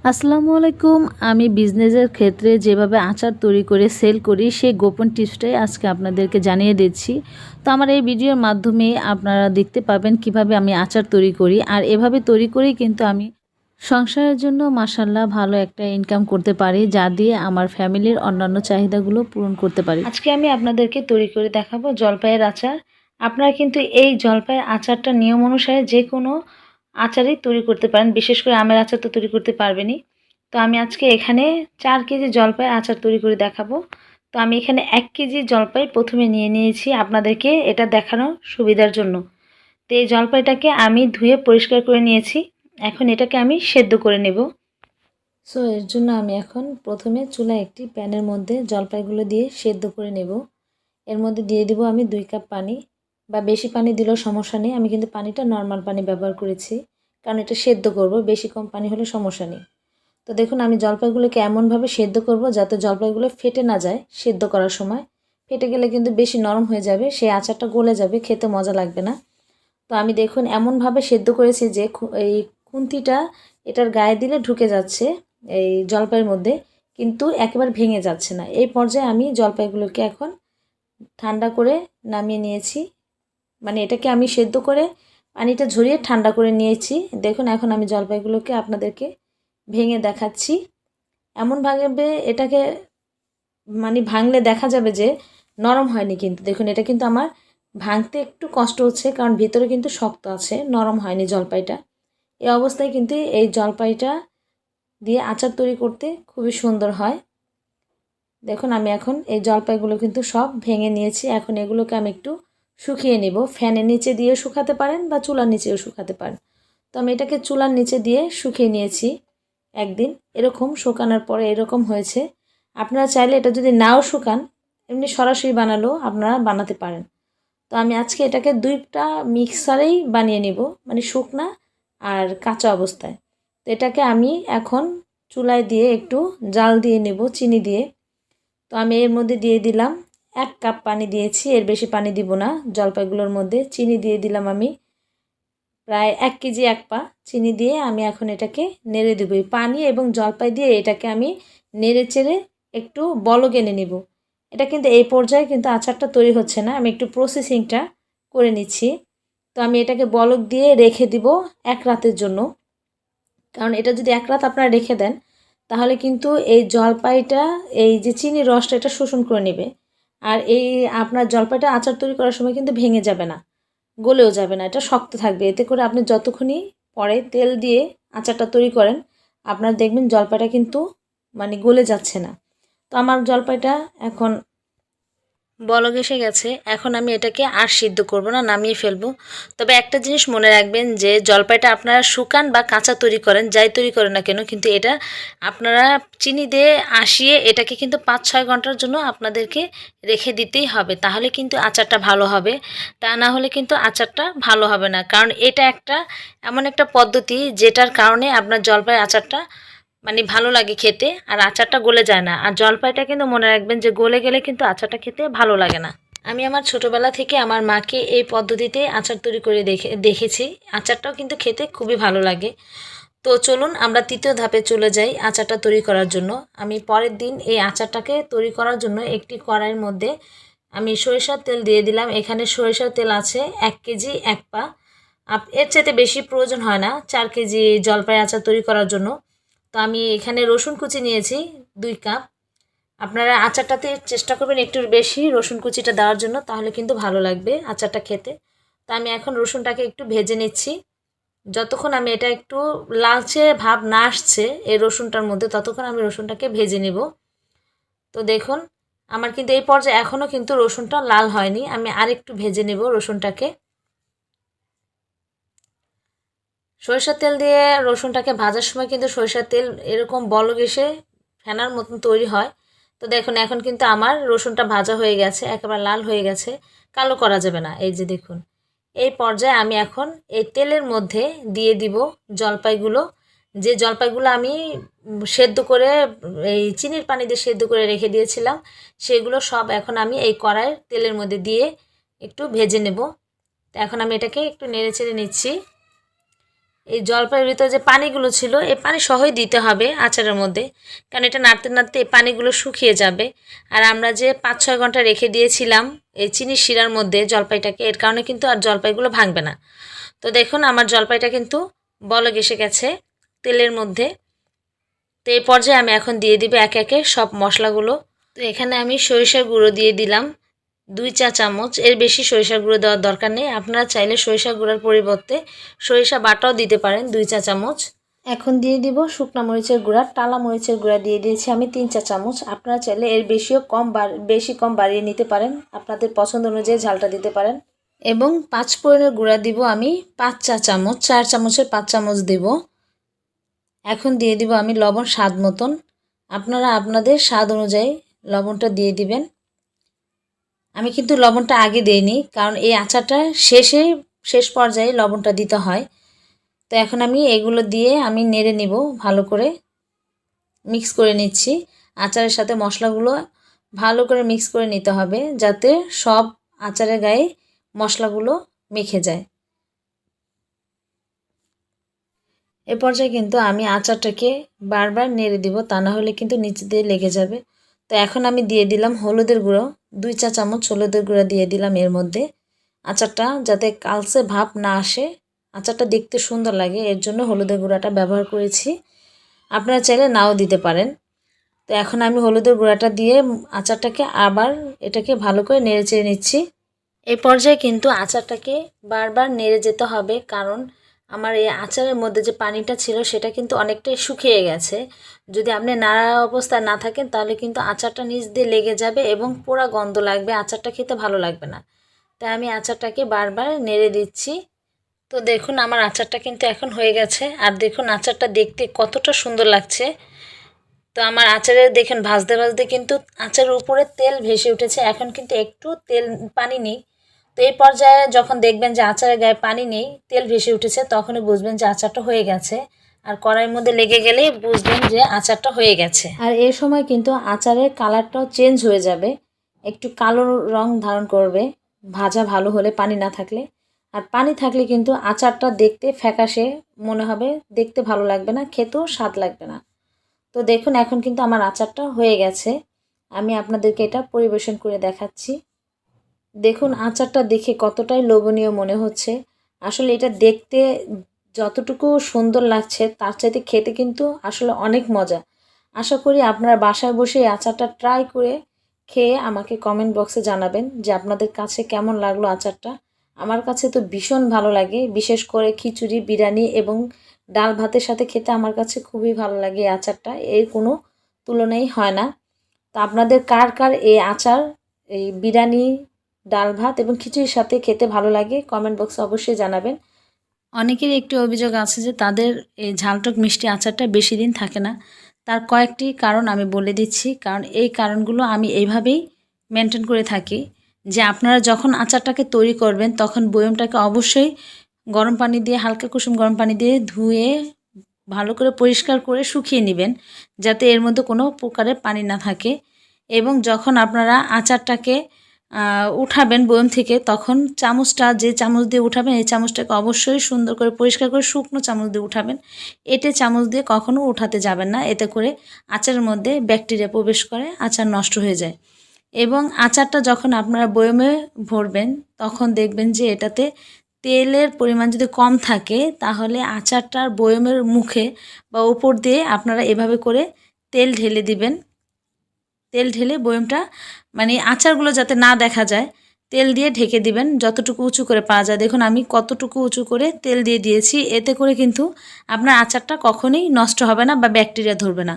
আসসালামু আলাইকুম। আমি বিজনেসের ক্ষেত্রে যেভাবে আচার তৈরি করে সেল করি সেই গোপন টিপসটাই আজকে আপনাদেরকে জানিয়ে দিচ্ছি। তো আমার এই ভিডিওর মাধ্যমে আপনারা দেখতে পাবেন কিভাবে আমি আচার তৈরি করি। আর এভাবে তৈরি করেই কিন্তু আমি সংসারের জন্য মাশাআল্লাহ ভালো একটা ইনকাম করতে পারি, যা দিয়ে আমার ফ্যামিলির অন্যান্য চাহিদাগুলো পূরণ করতে পারি। আজকে আমি আপনাদেরকে তৈরি করে দেখাবো জলপাইয়ের আচার। আপনারা কিন্তু এই জলপাইয়ের আচারটা নিয়ম অনুসারে যে কোনো আচারই তৈরি করতে পারেন, বিশেষ করে আমের আচার তো তৈরি করতে পারবেনই। তো আমি আজকে এখানে 4 কেজি জলপাইয়ের আচার তৈরি করে দেখাবো। তো আমি এখানে 1 কেজি জলপাই প্রথমে নিয়ে নিয়েছি আপনাদেরকে এটা দেখানোর সুবিধার জন্য। তো এই জলপাইটাকে আমি ধুয়ে পরিষ্কার করে নিয়েছি। এখন এটাকে আমি সেদ্ধ করে নেব। সো এর জন্য আমি এখন প্রথমে চুলায় একটি প্যানের মধ্যে জলপাইগুলো দিয়ে সেদ্ধ করে নেব। এর মধ্যে দিয়ে দিব আমি 2 কাপ পানি, বা বেশি পানি দিলেও সমস্যা নেই। আমি কিন্তু পানিটা নর্মাল পানি ব্যবহার করেছি, কারণ এটা সেদ্ধ করব, বেশি কম পানি হলে সমস্যা নেই। তো দেখুন আমি জলপাইগুলোকে এমনভাবে সেদ্ধ করব যাতে জলপাইগুলো ফেটে না যায় সেদ্ধ করার সময়। ফেটে গেলে কিন্তু বেশি নরম হয়ে যাবে, সেই আচারটা গলে যাবে, খেতে মজা লাগবে না। তো আমি দেখুন এমনভাবে সেদ্ধ করেছি যে এই খুন্তিটা এটার গায়ে দিলে ঢুকে যাচ্ছে এই জলপাইয়ের মধ্যে, কিন্তু একেবারে ভেঙে যাচ্ছে না। এই পর্যায়ে আমি জলপাইগুলোকে এখন ঠান্ডা করে নামিয়ে নিয়েছি। মানে এটাকে আমি সেদ্ধ করে পানিটা ঝরিয়ে ঠান্ডা করে নিয়েছি। দেখুন এখন আমি জলপাইগুলোকে আপনাদেরকে ভেঙে দেখাচ্ছি। এমনভাবে এটাকে মানে ভাঙলে দেখা যাবে যে নরম হয়নি, কিন্তু দেখুন এটা কিন্তু আমার ভাঙতে একটু কষ্ট হচ্ছে, কারণ ভিতরে কিন্তু শক্ত আছে, নরম হয়নি জলপাইটা। এই অবস্থায় কিন্তু এই জলপাইটা দিয়ে আচার তৈরি করতে খুবই সুন্দর হয়। দেখুন আমি এখন এই জলপাইগুলো কিন্তু সব ভেঙে নিয়েছি। এখন এগুলোকে আমি একটু শুকিয়ে নিব। ফ্যানের নিচে দিয়ে শুকাতে পারেন বা চুলার নিচেও শুকাতে পারেন। তো আমি এটাকে চুলার নিচে দিয়ে শুকিয়ে নিয়েছি একদিন। এরকম শুকানোর পরে এরকম হয়েছে। আপনারা চাইলে এটা যদি নাও শুকান, এমনি সরাসরি বানালেও আপনারা বানাতে পারেন। তো আমি আজকে এটাকে 2টা মিক্সারেই বানিয়ে নিব, মানে শুকনা আর কাঁচা অবস্থায়। তো এটাকে আমি এখন চুলায় দিয়ে একটু জাল দিয়ে নেব চিনি দিয়ে। তো আমি এর মধ্যে দিয়ে দিলাম 1 কাপ পানি দিয়েছি, এর বেশি পানি দিব না। জলপাইগুলোর মধ্যে চিনি দিয়ে দিলাম আমি প্রায় 1 কেজি 1 পা চিনি দিয়ে আমি এখন এটাকে নেড়ে দেবো। এই পানি এবং জলপাই দিয়ে এটাকে আমি নেড়ে চেড়ে একটু বলক এনে নেব। এটা কিন্তু এই পর্যায়ে কিন্তু আচারটা তৈরি হচ্ছে না, আমি একটু প্রসেসিংটা করে নিচ্ছি। তো আমি এটাকে বলক দিয়ে রেখে দিব 1 রাতের জন্য। কারণ এটা যদি 1 রাত আপনারা রেখে দেন, তাহলে কিন্তু এই জলপাইটা এই যে চিনির রসটা এটা শোষণ করে নেবে। আর এই আপনার জলপাইটা আচার তৈরি করার সময় কিন্তু ভেঙে যাবে না, গলেও যাবে না, এটা শক্ত থাকবে। এতে করে আপনি যতক্ষণই পরে তেল দিয়ে আচারটা তৈরি করেন, আপনার দেখবেন জলপাইটা কিন্তু মানে গলে যাচ্ছে না। তো আমার জলপাইটা এখন বলক এসে গেছে। এখন আমি এটাকে আর সিদ্ধ করব না, নামিয়ে ফেলবো। তবে একটা জিনিস মনে রাখবেন যে জলপাইটা আপনারা শুকান বা কাঁচা তৈরি করেন, যাই তৈরি করেন না কেন, কিন্তু এটা আপনারা চিনি দিয়ে আশিয়ে এটাকে কিন্তু 5-6 ঘন্টার জন্য আপনাদেরকে রেখে দিতেই হবে, তাহলে কিন্তু আচারটা ভালো হবে। তা না হলে কিন্তু আচারটা ভালো হবে না, কারণ এটা একটা এমন একটা পদ্ধতি যেটার কারণে আপনার জলপাই আচারটা মানে ভালো লাগে খেতে, আর আচারটা গলে যায় না। আর জলপাইটা কিন্তু মনে রাখবেন যে গলে গেলে কিন্তু আচারটা খেতে ভালো লাগে না। আমি আমার ছোটোবেলা থেকে আমার মাকে এই পদ্ধতিতে আচার তৈরি করে দেখেছি। আচারটাও কিন্তু খেতে খুবই ভালো লাগে। তো চলুন আমরা 3য় ধাপে চলে যাই আচারটা তৈরি করার জন্য। আমি পরের দিন এই আচারটাকে তৈরি করার জন্য একটি কড়াইয়ের মধ্যে আমি সরিষার তেল দিয়ে দিলাম। এখানে সরিষার তেল আছে 1 কেজি 1 পা। এর চাইতে বেশি প্রয়োজন হয় না 4 কেজি জলপাই আচার তৈরি করার জন্য। তো আমি এখানে রসুন কুচি নিয়েছি 2 কাপ। আপনারা আচারটাতে চেষ্টা করবেন একটু বেশি রসুন কুচিটা দেওয়ার জন্য, তাহলে কিন্তু ভালো লাগবে আচারটা খেতে। তো আমি এখন রসুনটাকে একটু ভেজে নিচ্ছি। যতক্ষণ আমি এটা একটু লালচে ভাব না আসছে এই রসুনটার মধ্যে, ততক্ষণ আমি রসুনটাকে ভেজে নেব। তো দেখুন আমার কিন্তু এই পর্যায়ে এখনও কিন্তু রসুনটা লাল হয়নি, আমি আরেকটু ভেজে নেব রসুনটাকে। সরিষার তেল দিয়ে রসুনটাকে ভাজার সময় কিন্তু সরিষার তেল এরকম বলক এসে ফেনার মতন তৈরি হয়। তো দেখুন এখন কিন্তু আমার রসুনটা ভাজা হয়ে গেছে, একেবারে লাল হয়ে গেছে, কালো করা যাবে না। এই যে দেখুন এই পর্যায়ে আমি এখন এই তেলের মধ্যে দিয়ে দিব জলপাইগুলো। যে জলপাইগুলো আমি সেদ্ধ করে এই চিনির পানি দিয়ে সেদ্ধ করে রেখে দিয়েছিলাম, সেগুলো সব এখন আমি এই কড়াইয়ের তেলের মধ্যে দিয়ে একটু ভেজে নেব। তো এখন আমি এটাকে একটু নেড়ে চেড়ে নিচ্ছি। এই জলপাইয়ের ভিতরে যে পানিগুলো ছিল এই পানি সহই দিতে হবে আচারের মধ্যে, কারণ এটা নাড়তে নাড়তে এই পানিগুলো শুকিয়ে যাবে। আর আমরা যে 5-6 ঘন্টা রেখে দিয়েছিলাম এই চিনির শিরার মধ্যে জলপাইটাকে, এর কারণে কিন্তু আর জলপাইগুলো ভাঙবে না। তো দেখুন আমার জলপাইটা কিন্তু বলক এসে গেছে তেলের মধ্যে। তো এই পর্যায়ে আমি এখন দিয়ে দিব একে একে সব মশলাগুলো। তো এখানে আমি সরিষার গুঁড়ো দিয়ে দিলাম 2 চা চামচ, এর বেশি সরিষার গুঁড়ো দেওয়ার দরকার নেই। আপনারা চাইলে সরিষার গুঁড়োর পরিবর্তে সরিষা বাটাও দিতে পারেন 2 চা চামচ। এখন দিয়ে দিব শুকনা মরিচের গুঁড়া, টালা মরিচের গুঁড়া দিয়ে দিয়েছি আমি 3 চা চামচ। আপনারা চাইলে এর বেশি কম বাড়িয়ে নিতে পারেন, আপনাদের পছন্দ অনুযায়ী ঝালটা দিতে পারেন। এবং 5 ফোড়নের গুঁড়া দিব আমি 5 চা চামচ, 4 চামচের 5 চামচ দেব। এখন দিয়ে দিব আমি লবণ স্বাদ মতন, আপনারা আপনাদের স্বাদ অনুযায়ী লবণটা দিয়ে দিবেন। আমি কিন্তু লবণটা আগে দেইনি, কারণ এই আচারটা শেষ পর্যায়ে লবণটা দিতে হয়। তো এখন আমি এগুলো দিয়ে আমি নেড়ে নিব, ভালো করে মিক্স করে নিচ্ছি। আচারের সাথে মশলাগুলো ভালো করে মিক্স করে নিতে হবে, যাতে সব আচারের গায়ে মশলাগুলো মেখে যায়। এ পর্যায়ে কিন্তু আমি আচারটাকে বারবার নেড়ে দিব, তা না হলে কিন্তু নিচে দিয়ে লেগে যাবে। তো এখন আমি দিয়ে দিলাম হলুদের গুঁড়ো, 2 চা চামচ হলুদের গুঁড়ো দিয়ে দিলাম এর মধ্যে। আচারটা যাতে কালচে ভাব না আসে, আচারটা দেখতে সুন্দর লাগে, এর জন্য হলুদের গুঁড়াটা ব্যবহার করেছি। আপনারা চাইলে নাও দিতে পারেন। তো এখন আমি হলুদের গুঁড়াটা দিয়ে আচারটাকে আবার এটাকে ভালো করে নেড়ে চেড়ে নিচ্ছি। এই পর্যায়ে কিন্তু আচারটাকে বারবার নেড়ে যেতে হবে, কারণ আমার এই আচারের মধ্যে যে পানিটা ছিল সেটা কিন্তু অনেকটাই শুকিয়ে গেছে। যদি আপনি নাড়া অবস্থায় না থাকেন তাহলে কিন্তু আচারটা নিচ দিয়ে লেগে যাবে এবং পোড়া গন্ধ লাগবে, আচারটা খেতে ভালো লাগবে না। তাই আমি আচারটাকে বারবার নেড়ে দিচ্ছি। তো দেখুন আমার আচারটা কিন্তু এখন হয়ে গেছে, আর দেখুন আচারটা দেখতে কতটা সুন্দর লাগছে। তো আমার আচারের দেখেন ভাজতে ভাজতে কিন্তু আচারের উপরে তেল ভেসে উঠেছে, এখন কিন্তু একটু পানি নেই। তো এই পর্যায়ে যখন দেখবেন যে আচারের গায়ে পানি নেই, তেল ভেসে উঠেছে, তখনই বুঝবেন যে আচারটা হয়ে গেছে। আর কড়াইয়ের মধ্যে লেগে গেলেই বুঝবেন যে আচারটা হয়ে গেছে। আর এই সময় কিন্তু আচারের কালারটাও চেঞ্জ হয়ে যাবে, একটু কালো রং ধারণ করবে ভাজা ভালো হলে, পানি না থাকলে। আর পানি থাকলে কিন্তু আচারটা দেখতে ফ্যাকাশে মনে হবে, দেখতে ভালো লাগবে না, খেতেও স্বাদ লাগবে না। তো দেখুন এখন কিন্তু আমার আচারটা হয়ে গেছে, আমি আপনাদেরকে এটা পরিবেশন করে দেখাচ্ছি। দেখুন আচারটা দেখে কতটাই লোভনীয় মনে হচ্ছে। আসলে এটা দেখতে যতটুকু সুন্দর লাগছে তার চাইতে খেতে কিন্তু আসলে অনেক মজা। আশা করি আপনারা বাসায় বসে এই আচারটা ট্রাই করে খেয়ে আমাকে কমেন্ট বক্সে জানাবেন যে আপনাদের কাছে কেমন লাগলো আচারটা। আমার কাছে তো ভীষণ ভালো লাগে, বিশেষ করে খিচুড়ি, বিরিয়ানি এবং ডাল ভাতের সাথে খেতে আমার কাছে খুবই ভালো লাগে এই আচারটা, এর কোনো তুলনাই হয় না। তো আপনাদের কার কার এই আচার এই বিরিয়ানি, ডাল ভাত এবং খিচুড়ির সাথে খেতে ভালো লাগে কমেন্ট বক্সে অবশ্যই জানাবেন। অনেকেরই একটি অভিযোগ আছে যে তাদের এই ঝালটক মিষ্টি আচারটা বেশি দিন থাকে না। তার কয়েকটি কারণ আমি বলে দিচ্ছি, কারণ এই কারণগুলো আমি এইভাবেই মেনটেন করে থাকি যে আপনারা যখন আচারটাকে তৈরি করবেন তখন বয়মটাকে অবশ্যই গরম পানি দিয়ে, হালকা কুসুম গরম পানি দিয়ে ধুয়ে ভালো করে পরিষ্কার করে শুকিয়ে নেবেন, যাতে এর মধ্যে কোনো প্রকারের পানি না থাকে। এবং যখন আপনারা আচারটাকে উঠাবেন বয়ম থেকে, তখন চামচটা যে চামচ দিয়ে উঠাবেন এই চামচটাকে অবশ্যই সুন্দর করে পরিষ্কার করে শুকনো চামচ দিয়ে উঠাবেন। এতে চামচ দিয়ে কখনো উঠাতে যাবেন না, এতে করে আচারের মধ্যে ব্যাকটেরিয়া প্রবেশ করে, আচার নষ্ট হয়ে যায়। এবং আচারটা যখন আপনারা বয়মে ভরবেন তখন দেখবেন যে এটাতে তেলের পরিমাণ যদি কম থাকে তাহলে আচারটার বয়মের মুখে বা উপর দিয়ে আপনারা এভাবে করে তেল ঢেলে দিবেন। তেল ঢেলে বয়মটা মানে আচারগুলো যাতে না দেখা যায় তেল দিয়ে ঢেকে দিবেন, যতটুকু উঁচু করে পাওয়া যায়। দেখুন আমি কতটুকু উঁচু করে তেল দিয়ে দিয়েছি, এতে করে কিন্তু আপনার আচারটা কখনোই নষ্ট হবে না বা ব্যাকটেরিয়া ধরবে না।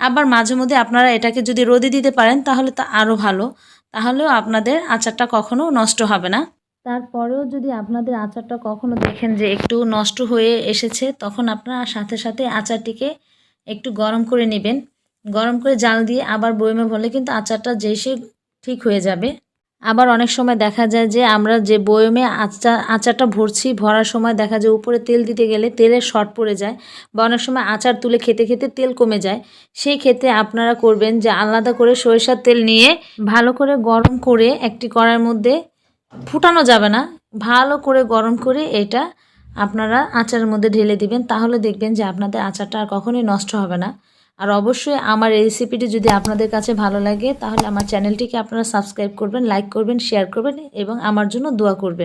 আবার মাঝে মধ্যে আপনারা এটাকে যদি রোদে দিতে পারেন তাহলে তা আরও ভালো, তাহলেও আপনাদের আচারটা কখনো নষ্ট হবে না। তারপরেও যদি আপনাদের আচারটা কখনো দেখেন যে একটু নষ্ট হয়ে এসেছে, তখন আপনারা সাথে সাথে আচারটিকে একটু গরম করে নেবেন, গরম করে জাল দিয়ে আবার বয়মে ভরলে কিন্তু আচারটা সে ঠিক হয়ে যাবে। আবার অনেক সময় দেখা যায় যে আমরা যে বয়মে আচারটা ভরছি, ভরার সময় দেখা যায় উপরে তেল দিতে গেলে তেলের শর্ট পড়ে যায়, বা অনেক সময় আচার তুলে খেতে খেতে তেল কমে যায়। সেই ক্ষেত্রে আপনারা করবেন যে আলাদা করে সরিষার তেল নিয়ে ভালো করে গরম করে একটি কড়াইয়ের মধ্যে, ফুটানো যাবে না, ভালো করে গরম করে এটা আপনারা আচারের মধ্যে ঢেলে দিবেন, তাহলে দেখবেন যে আপনাদের আচারটা আর কখনোই নষ্ট হবে না। আর অবশ্যই আমার এই রেসিপিটি যদি আপনাদের কাছে ভালো লাগে তাহলে আমার চ্যানেলটিকে আপনারা সাবস্ক্রাইব করবেন, লাইক করবেন, শেয়ার করবেন এবং আমার জন্য দোয়া করবেন।